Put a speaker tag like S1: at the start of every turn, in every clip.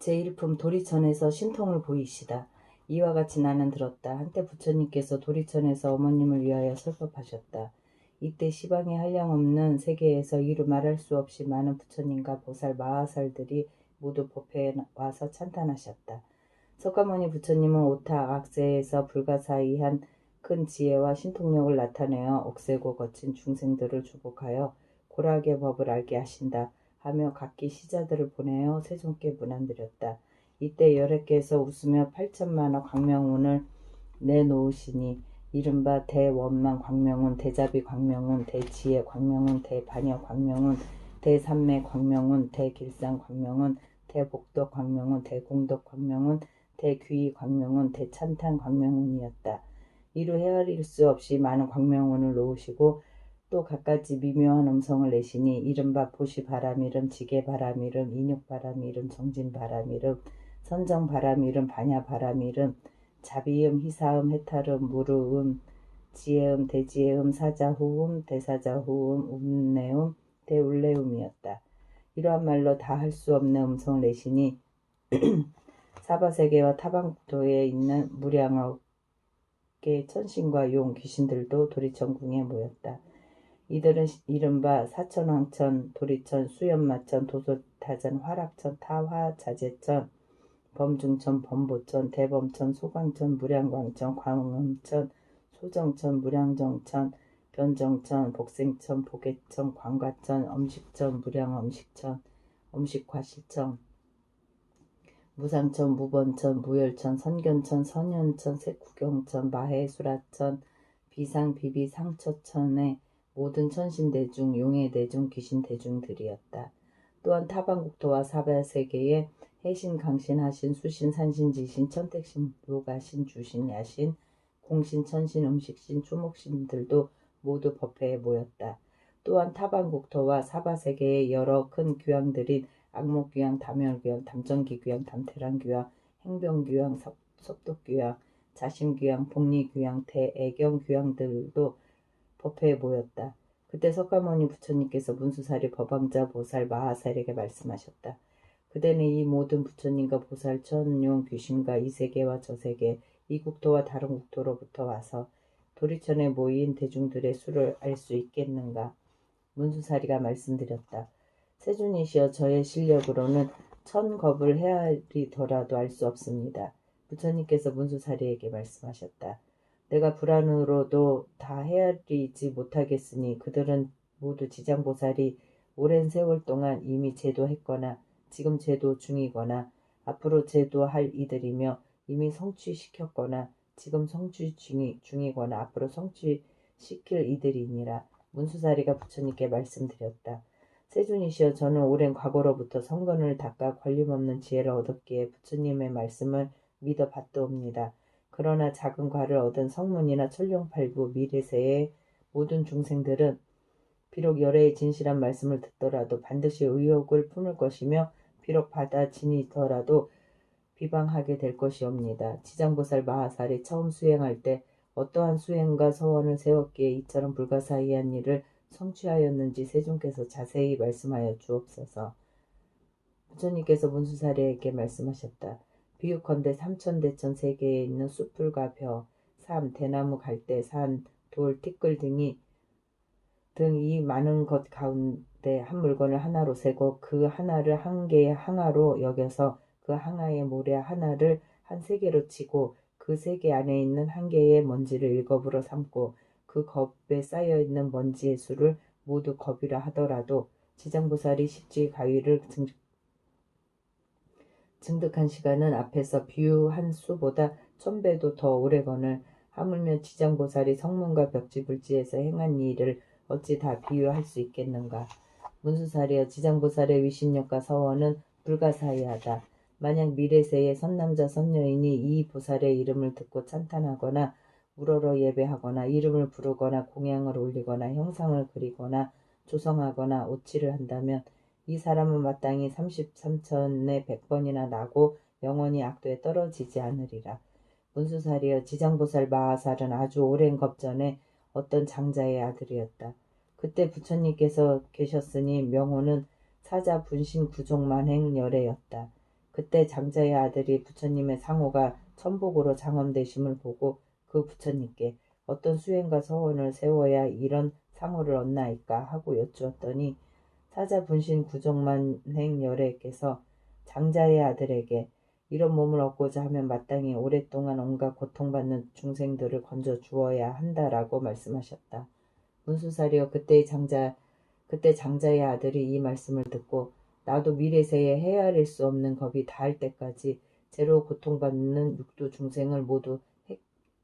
S1: 제1품 도리천에서 신통을 보이시다. 이와 같이 나는 들었다. 한때 부처님께서 도리천에서 어머님을 위하여 설법하셨다. 이때 시방에 한량없는 세계에서 이루 말할 수 없이 많은 부처님과 보살 마하살들이 모두 법회에 와서 찬탄하셨다. 석가모니 부처님은 오타 악세에서 불가사의한 큰 지혜와 신통력을 나타내어 억세고 거친 중생들을 주복하여 고락의 법을 알게 하신다 하며 각기 시자들을 보내어 세존께 문안드렸다. 이때 열애께서 웃으며 8천만어 광명운을 내놓으시니 이른바 대원만 광명운, 대자비 광명운, 대지혜 광명운, 대반여 광명운, 대삼매 광명운, 대길상 광명운, 대복덕 광명운, 대공덕 광명운, 대귀 광명운, 대찬탄 광명운이었다. 이루 헤아릴 수 없이 많은 광명운을 놓으시고 또 갖가지 미묘한 음성을 내시니 이른바 보시바람 이름, 지게바람 이름, 인육바람 이름, 정진바람 이름, 선정바람 이름, 반야바람 이름, 자비음, 희사음, 해탈음, 무르음, 지혜음, 대지혜음, 사자후음, 대사자후음, 운내음, 대울레음이었다. 이러한 말로 다 할 수 없는 음성을 내시니 사바세계와 타방도에 있는 무량억의 천신과 용, 귀신들도 도리천궁에 모였다. 이들은 이른바 사천왕천, 도리천, 수연마천, 도솔타전, 화락천, 타화자재천, 범중천, 범보천, 대범천, 소광천, 무량광천, 광음천, 소정천, 무량정천, 변정천, 복생천, 복애천, 광과천, 엄식천, 무량엄식천, 엄식과실천, 무상천, 무번천, 무열천, 선견천, 선현천, 색구경천, 마해수라천, 비상, 비비, 상처천의 모든 천신대중, 용해대중, 귀신대중들이었다. 또한 타방국토와 사바세계에 해신, 강신, 하신, 수신, 산신, 지신, 천택신, 무가신, 주신, 야신, 공신, 천신, 음식신, 추목신들도 모두 법회에 모였다. 또한 타방국토와 사바세계의 여러 큰 귀왕들인 악목귀왕, 담열귀왕, 담전기귀왕, 담태랑귀왕, 행병귀왕, 섭독귀왕, 자심귀왕, 복리귀왕, 대애경귀왕들도 법회에 모였다. 그때 석가모니 부처님께서 문수사리 법왕자 보살 마하살에게 말씀하셨다. 그대는 이 모든 부처님과 보살, 천용, 귀신과 이 세계와 저 세계, 이 국토와 다른 국토로부터 와서 도리천에 모인 대중들의 수를 알 수 있겠는가? 문수사리가 말씀드렸다. 세존이시여, 저의 실력으로는 천겁을 헤아리더라도 알 수 없습니다. 부처님께서 문수사리에게 말씀하셨다. 내가 불안으로도 다 헤아리지 못하겠으니 그들은 모두 지장보살이 오랜 세월 동안 이미 제도했거나 지금 제도 중이거나 앞으로 제도할 이들이며 이미 성취시켰거나 지금 성취 중이거나 앞으로 성취시킬 이들이니라. 문수사리가 부처님께 말씀드렸다. 세존이시여, 저는 오랜 과거로부터 성건을 닦아 걸림없는 지혜를 얻었기에 부처님의 말씀을 믿어 받도옵니다. 그러나 작은 과를 얻은 성문이나 천룡팔부 미래세의 모든 중생들은 비록 열애의 진실한 말씀을 듣더라도 반드시 의욕을 품을 것이며 비록 받아지니더라도 비방하게 될 것이옵니다. 지장보살 마하살이 처음 수행할 때 어떠한 수행과 서원을 세웠기에 이처럼 불가사의한 일을 성취하였는지 세존께서 자세히 말씀하여 주옵소서. 부처님께서 문수사리에게 말씀하셨다. 비유컨대 삼천대천 세계에 있는 숲풀과 벼, 삶, 대나무, 갈대, 산, 돌, 티끌 등 이 많은 것 가운데 한 물건을 하나로 세고 그 하나를 한 개의 항아로 여겨서 그 항아의 모래 하나를 한 세계로 치고 그 세계 안에 있는 한 개의 먼지를 1겁으로 삼고 그 겁에 쌓여있는 먼지의 수를 모두 겁이라 하더라도 지장보살이 십지 가위를 증득한 시간은 앞에서 비유한 수보다 1000배도 더 오래거늘 하물며 지장보살이 성문과 벽지불지에서 행한 일을 어찌 다 비유할 수 있겠는가. 문수사리여, 지장보살의 위신력과 서원은 불가사의하다. 만약 미래세의 선남자 선녀인이 이 보살의 이름을 듣고 찬탄하거나 우러러 예배하거나 이름을 부르거나 공양을 올리거나 형상을 그리거나 조성하거나 오치를 한다면 이 사람은 마땅히 33천에 100번이나 나고 영원히 악도에 떨어지지 않으리라. 문수사리여, 지장보살 마하살은 아주 오랜 겁전에 어떤 장자의 아들이었다. 그때 부처님께서 계셨으니 명호는 사자 분신 구종만행 열애였다. 그때 장자의 아들이 부처님의 상호가 천복으로 장엄되심을 보고 그 부처님께 어떤 수행과 서원을 세워야 이런 상호를 얻나이까 하고 여쭈었더니 사자 분신 구정만행 열애께서 장자의 아들에게 이런 몸을 얻고자 하면 마땅히 오랫동안 온갖 고통받는 중생들을 건져 주어야 한다라고 말씀하셨다. 문수사리여, 그때 장자의 아들이 이 말씀을 듣고 나도 미래세에 헤아릴 수 없는 겁이 닿을 때까지 제로 고통받는 육도 중생을 모두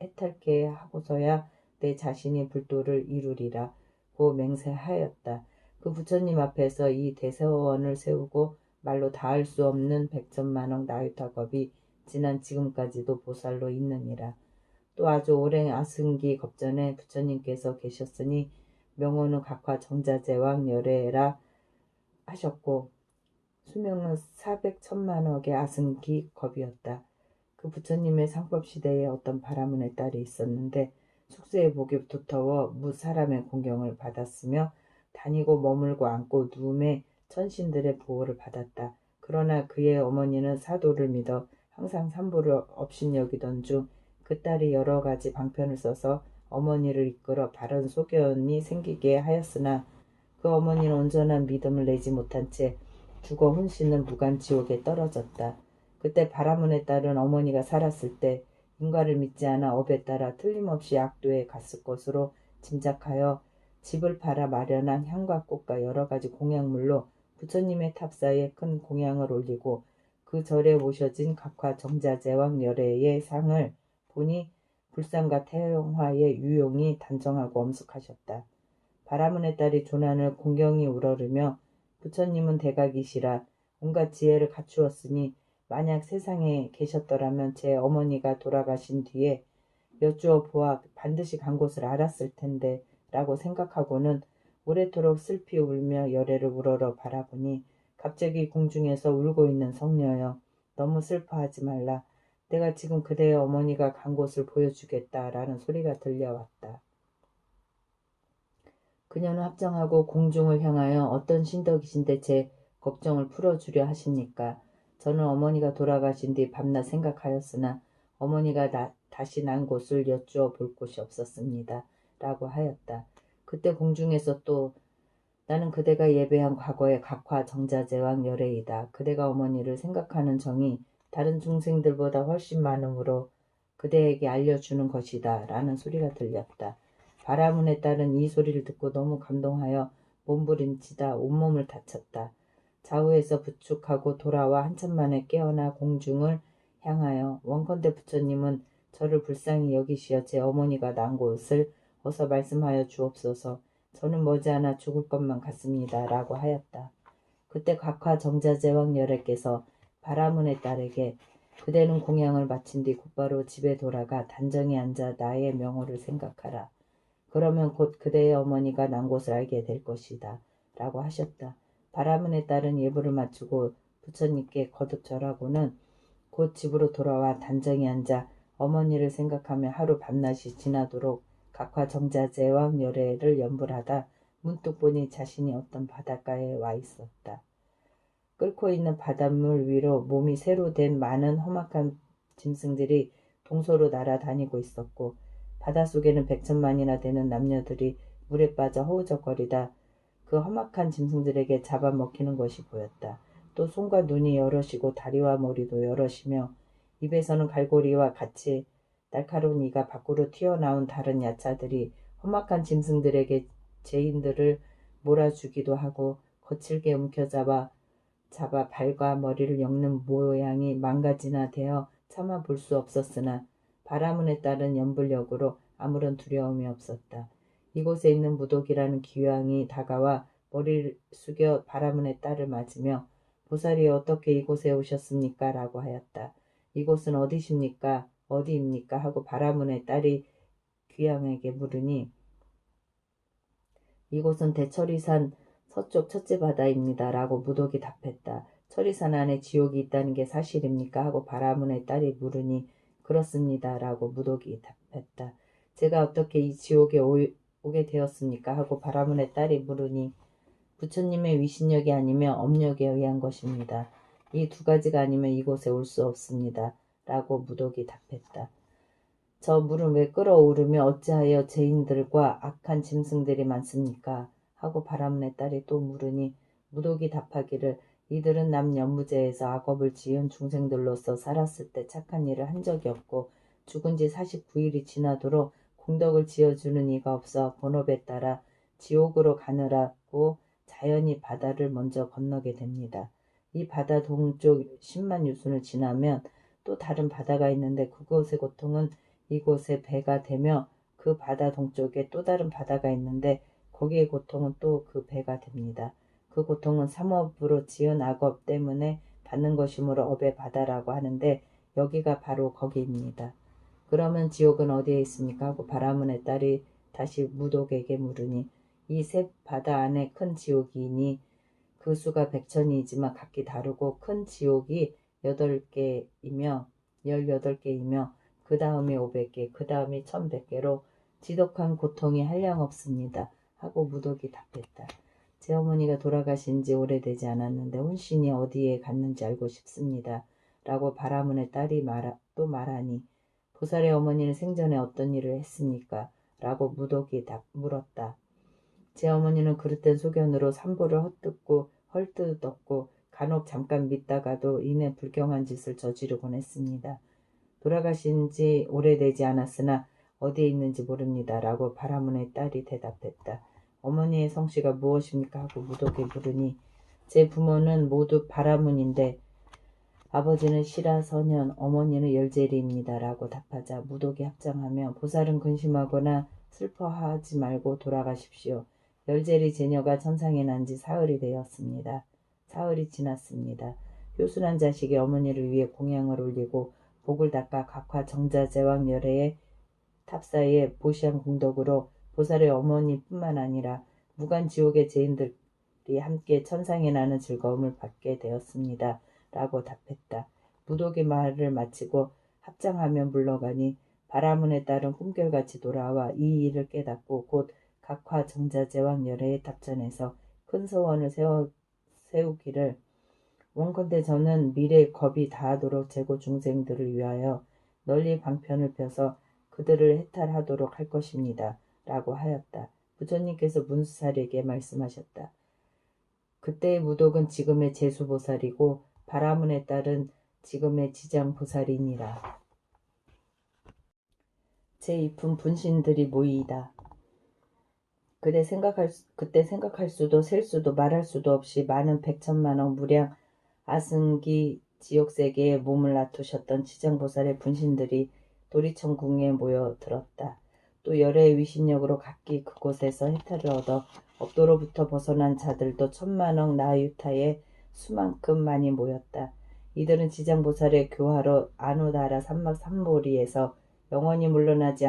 S1: 해탈케 하고서야 내 자신이 불도를 이루리라 고 맹세하였다. 그 부처님 앞에서 이 대서원을 세우고 말로 닿을 수 없는 백천만억 나유타겁이 지난 지금까지도 보살로 있느니라. 또 아주 오랜 아승기 겁전에 부처님께서 계셨으니 명호는 각화 정자제왕 열애라 하셨고 수명은 400천만억의 아승기 겁이었다. 그 부처님의 상법시대에 어떤 바라문의 딸이 있었는데 숙세의 복이 두터워 무사람의 공경을 받았으며 다니고 머물고 앉고 누움에 천신들의 보호를 받았다. 그러나 그의 어머니는 사도를 믿어 항상 삼보를 업신여기던 중 그 딸이 여러 가지 방편을 써서 어머니를 이끌어 바른 소견이 생기게 하였으나 그 어머니는 온전한 믿음을 내지 못한 채 죽어 혼신은 무간지옥에 떨어졌다. 그때 바라문의 딸은 어머니가 살았을 때 인과를 믿지 않아 업에 따라 틀림없이 악도에 갔을 것으로 짐작하여 집을 팔아 마련한 향과 꽃과 여러 가지 공양물로 부처님의 탑사에 큰 공양을 올리고 그 절에 모셔진 각화 정자제왕 열애의 상을 보니 불상과 태영화의 유용이 단정하고 엄숙하셨다. 바라문의 딸이 조난을 공경히 우러르며 부처님은 대각이시라 온갖 지혜를 갖추었으니 만약 세상에 계셨더라면 제 어머니가 돌아가신 뒤에 여쭈어 보아 반드시 간 곳을 알았을 텐데 라고 생각하고는 오래도록 슬피 울며 열애를 우러러 바라보니 갑자기 궁중에서 울고 있는 성녀여, 너무 슬퍼하지 말라. 내가 지금 그대의 어머니가 간 곳을 보여주겠다 라는 소리가 들려왔다. 그녀는 합장하고 공중을 향하여 어떤 신덕이신데 제 걱정을 풀어주려 하십니까? 저는 어머니가 돌아가신 뒤 밤낮 생각하였으나 어머니가 다시 난 곳을 여쭈어 볼 곳이 없었습니다. 라고 하였다. 그때 공중에서 또 나는 그대가 예배한 과거의 각화 정자제왕 열애이다. 그대가 어머니를 생각하는 정이 다른 중생들보다 훨씬 많으므로 그대에게 알려주는 것이다. 라는 소리가 들렸다. 바라문의 딸은 이 소리를 듣고 너무 감동하여 몸부림치다 온몸을 다쳤다. 좌우에서 부축하고 돌아와 한참 만에 깨어나 공중을 향하여 원컨대 부처님은 저를 불쌍히 여기시어 제 어머니가 난 곳을 어서 말씀하여 주옵소서. 저는 머지않아 죽을 것만 같습니다. 라고 하였다. 그때 각화 정자제왕 열애께서 바라문의 딸에게 그대는 공양을 마친 뒤 곧바로 집에 돌아가 단정히 앉아 나의 명호를 생각하라. 그러면 곧 그대의 어머니가 난 곳을 알게 될 것이다. 라고 하셨다. 바라문의 딸은 예불을 마치고 부처님께 거듭 절하고는 곧 집으로 돌아와 단정히 앉아 어머니를 생각하며 하루 밤낮이 지나도록 각화 정자제왕 열애를 연불하다 문득 보니 자신이 어떤 바닷가에 와 있었다. 끓고 있는 바닷물 위로 몸이 새로 된 많은 험악한 짐승들이 동서로 날아다니고 있었고 바닷속에는 100천만이나 되는 남녀들이 물에 빠져 허우적거리다 그 험악한 짐승들에게 잡아먹히는 것이 보였다. 또 손과 눈이 여럿이고 다리와 머리도 여럿이며 입에서는 갈고리와 같이 날카로운 이가 밖으로 튀어나온 다른 야차들이 험악한 짐승들에게 죄인들을 몰아주기도 하고 거칠게 움켜잡아 발과 머리를 엮는 모양이 망가지나 되어 차마 볼 수 없었으나 바라문에 따른 연불력으로 아무런 두려움이 없었다. 이곳에 있는 무독이라는 기왕이 다가와 머리를 숙여 바라문의 딸을 맞으며 보살이 어떻게 이곳에 오셨습니까? 라고 하였다. 이곳은 어디십니까? 어디입니까? 하고 바라문의 딸이 귀양에게 물으니 이곳은 대철이산 서쪽 첫째 바다입니다. 라고 무독이 답했다. 철이산 안에 지옥이 있다는 게 사실입니까? 하고 바라문의 딸이 물으니 그렇습니다. 라고 무독이 답했다. 제가 어떻게 이 지옥에 오게 되었습니까? 하고 바라문의 딸이 물으니 부처님의 위신력이 아니며 업력에 의한 것입니다. 이 두 가지가 아니면 이곳에 올 수 없습니다. 라고 무독이 답했다. 저 물은 왜 끓어오르며 어찌하여 죄인들과 악한 짐승들이 많습니까? 하고 바라문의 딸이 또 물으니 무독이 답하기를 이들은 남연무제에서 악업을 지은 중생들로서 살았을 때 착한 일을 한 적이 없고 죽은 지 49일이 지나도록 공덕을 지어주는 이가 없어 본업에 따라 지옥으로 가느라고 자연히 바다를 먼저 건너게 됩니다. 이 바다 동쪽 10만 유순을 지나면 또 다른 바다가 있는데 그곳의 고통은 이곳에 배가 되며 그 바다 동쪽에 또 다른 바다가 있는데 거기의 고통은 또 그 배가 됩니다. 그 고통은 삼업으로 지은 악업 때문에 받는 것이므로 업의 바다라고 하는데 여기가 바로 거기입니다. 그러면 지옥은 어디에 있습니까? 하고 바라문의 딸이 다시 무독에게 물으니 이 세 바다 안에 큰 지옥이니 그 수가 백천이지만 각기 다르고 큰 지옥이 8개이며 18개이며 그 다음이 500개, 그 다음이 1100개로 지독한 고통이 한량없습니다. 하고 무독이 답했다. 제 어머니가 돌아가신 지 오래되지 않았는데 혼신이 어디에 갔는지 알고 싶습니다. 라고 바라문의 딸이 또 말하니 보살의 어머니는 생전에 어떤 일을 했습니까? 라고 무독이 물었다. 제 어머니는 그릇된 소견으로 삼보를 헐뜯었고 간혹 잠깐 믿다가도 이내 불경한 짓을 저지르곤 했습니다. 돌아가신 지 오래되지 않았으나 어디에 있는지 모릅니다. 라고 바라문의 딸이 대답했다. 어머니의 성씨가 무엇입니까? 하고 무독이 물으니 제 부모는 모두 바라문인데 아버지는 시라서년, 어머니는 열제리입니다. 라고 답하자 무독이 합장하며 보살은 근심하거나 슬퍼하지 말고 돌아가십시오. 열제리 제녀가 천상에 난 지 사흘이 되었습니다. 사흘이 지났습니다. 효순한 자식이 어머니를 위해 공양을 올리고 복을 닦아 각화 정자제왕 열애의 탑사의 보시한 공덕으로 보살의 어머니뿐만 아니라 무간 지옥의 죄인들이 함께 천상에 나는 즐거움을 받게 되었습니다. 라고 답했다. 무독의 말을 마치고 합장하며 물러가니 바라문에 따른 꿈결같이 돌아와 이 일을 깨닫고 곧 각화 정자제왕 열애의 탑전에서 큰 소원을 세우기를 원컨대 저는 미래 겁이 다하도록 제고 중생들을 위하여 널리 방편을 펴서 그들을 해탈하도록 할 것입니다. 라고 하였다. 부처님께서 문수살에게 말씀하셨다. 그때의 무독은 지금의 제수보살이고 바라문에 따른 지금의 지장보살이니라. 제2품 분신들이 모이다. 그때 생각할 수도 셀 수도 말할 수도 없이 많은 백천만억 무량 아승기 지옥세계에 몸을 놔두셨던 지장보살의 분신들이 도리천궁에 모여들었다. 또 열애의 위신력으로 각기 그곳에서 해탈을 얻어 업도로부터 벗어난 자들도 천만억 나유타의 수만큼 많이 모였다. 이들은 지장보살의 교화로 아누다라 산막 삼보리에서 영원히 물러나지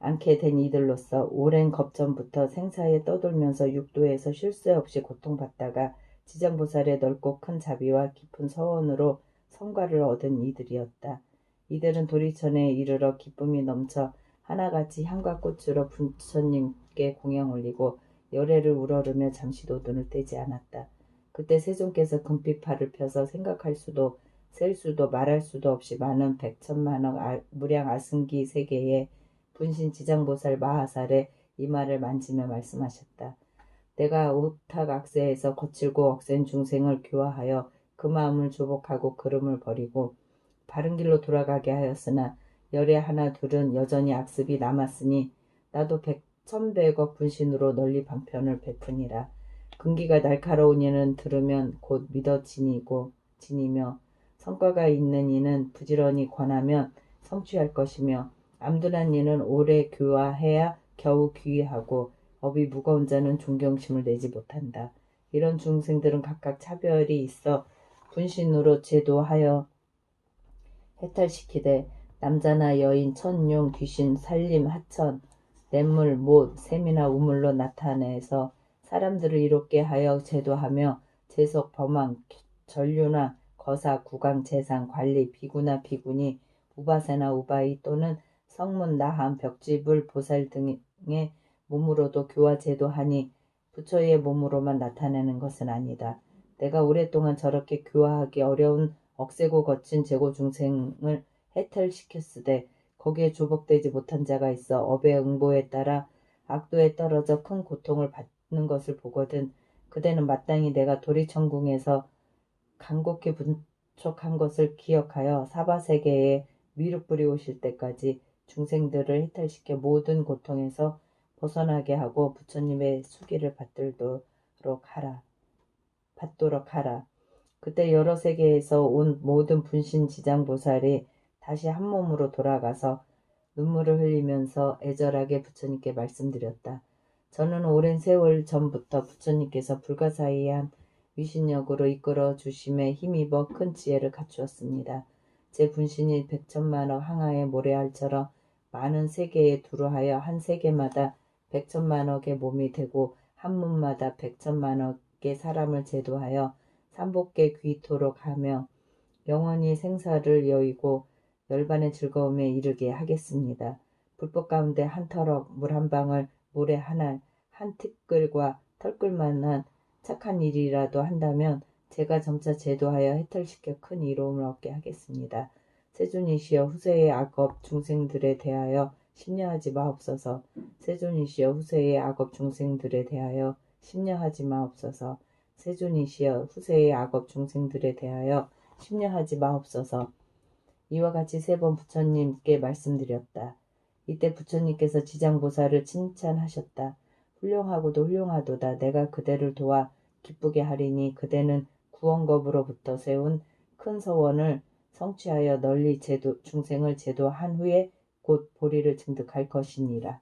S1: 않게 된 이들로서 오랜 겁전부터 생사에 떠돌면서 육도에서 쉴 새 없이 고통받다가 지장보살의 넓고 큰 자비와 깊은 서원으로 성과를 얻은 이들이었다. 이들은 도리천에 이르러 기쁨이 넘쳐 하나같이 향과 꽃으로 부처님께 공양 올리고 열애를 우러르며 잠시도 눈을 떼지 않았다. 그때 세존께서 금빛팔을 펴서 생각할 수도 셀 수도 말할 수도 없이 많은 백천만억 무량 아승기 세계에 분신 지장보살 마하살의 이마를 만지며 말씀하셨다. 내가 오탁악세에서 거칠고 억센 중생을 교화하여 그 마음을 조복하고 그름을 버리고 바른 길로 돌아가게 하였으나 열애 하나 둘은 여전히 악습이 남았으니 나도 천백억 분신으로 널리 방편을 베푸니라. 근기가 날카로운 이는 들으면 곧 믿어 지니며 성과가 있는 이는 부지런히 권하면 성취할 것이며 암둔한 이는 오래 교화해야 겨우 귀하고 업이 무거운 자는 존경심을 내지 못한다. 이런 중생들은 각각 차별이 있어 분신으로 제도하여 해탈시키되 남자나 여인, 천룡, 귀신, 살림, 하천, 냇물, 못, 샘이나 우물로 나타내서 사람들을 이롭게 하여 제도하며 재석, 범왕, 전류나 거사, 구강, 재상, 관리, 비구나 비구니, 우바세나 우바이 또는 성문, 나함, 벽지불, 보살 등의 몸으로도 교화 제도하니 부처의 몸으로만 나타내는 것은 아니다. 내가 오랫동안 저렇게 교화하기 어려운 억세고 거친 제고 중생을 해탈시켰으되 거기에 조복되지 못한 자가 있어 업의 응보에 따라 악도에 떨어져 큰 고통을 받는 것을 보거든 그대는 마땅히 내가 도리천궁에서 간곡히 분촉한 것을 기억하여 사바세계에 미륵 불이 오실 때까지 중생들을 해탈시켜 모든 고통에서 벗어나게 하고 부처님의 수기를 받도록 하라. 그때 여러 세계에서 온 모든 분신 지장보살이 다시 한 몸으로 돌아가서 눈물을 흘리면서 애절하게 부처님께 말씀드렸다. 저는 오랜 세월 전부터 부처님께서 불가사의한 위신력으로 이끌어 주심에 힘입어 큰 지혜를 갖추었습니다. 제 분신이 백천만억 항하의 모래알처럼 많은 세계에 두루하여 한 세계마다 백천만억의 몸이 되고 한 몸마다 백천만억의 사람을 제도하여 삼복계 귀토록 하며 영원히 생사를 여의고 열반의 즐거움에 이르게 하겠습니다. 불법 가운데 한 터럭 물 한 방울 물에 한 티끌과 털끌만한 착한 일이라도 한다면 제가 점차 제도하여 해탈시켜 큰 이로움을 얻게 하겠습니다. 세존이시여 후세의 악업 중생들에 대하여 심려하지 마옵소서. 세존이시여 후세의 악업 중생들에 대하여 심려하지 마옵소서. 세존이시여 후세의 악업 중생들에 대하여 심려하지 마옵소서. 이와 같이 3번 부처님께 말씀드렸다. 이때 부처님께서 지장보살을 칭찬하셨다. 훌륭하고도 훌륭하도다. 내가 그대를 도와 기쁘게 하리니 그대는 구원겁으로부터 세운 큰 서원을 성취하여 널리 중생을 제도한 후에 곧 보리를 증득할 것이니라.